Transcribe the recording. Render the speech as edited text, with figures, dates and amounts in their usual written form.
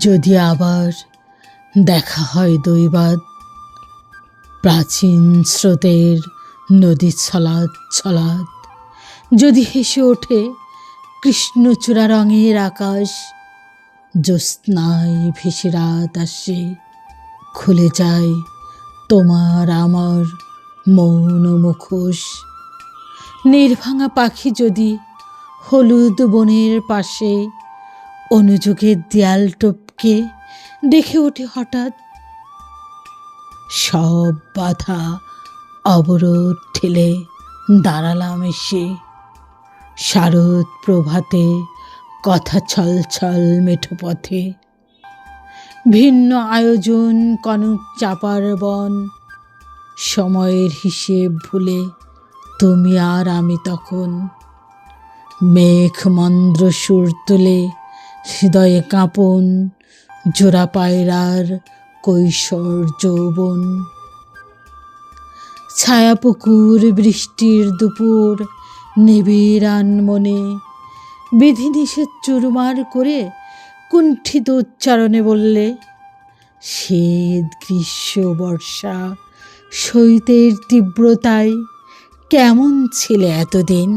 যদি আবার দেখা হয় দৈবাৎ, প্রাচীন স্রোতের নদী ছলাৎ ছলাৎ, যদি হেসে ওঠে কৃষ্ণচূড়া রঙের আকাশ, জ্যোৎস্নায় ভেসে রাত আসে, খুলে যায় তোমার আমার মৌন মুখোশ। নির্ভাঙা পাখি যদি হলুদ বনের পাশে অনুযোগের দেয়াল টপকে দেখে ওঠে হঠাৎ, সব বাধা অবরোধ ঠেলে দাঁড়ালাম এসে। শারদ প্রভাতে কথা ছল ছল মেঠো পথে, ভিন্ন আয়োজন কনক চাপার বন, সময়ের হিসেব ভুলে তুমি আর আমি তখন। মেঘ মন্দ্র সুর তুলে হৃদয়ে কাঁপন, জোড়া পায়রার কৈশোর যৌবন। ছায়াপুকুর বৃষ্টির দুপুর নিবিড়ান মনে, বিধিনিষেধ চুরমার করে কুণ্ঠিত উচ্চারণে বললে, শীত গ্রীষ্ম বর্ষা শৈত্যের তীব্রতায় কেমন ছিলে এতদিন।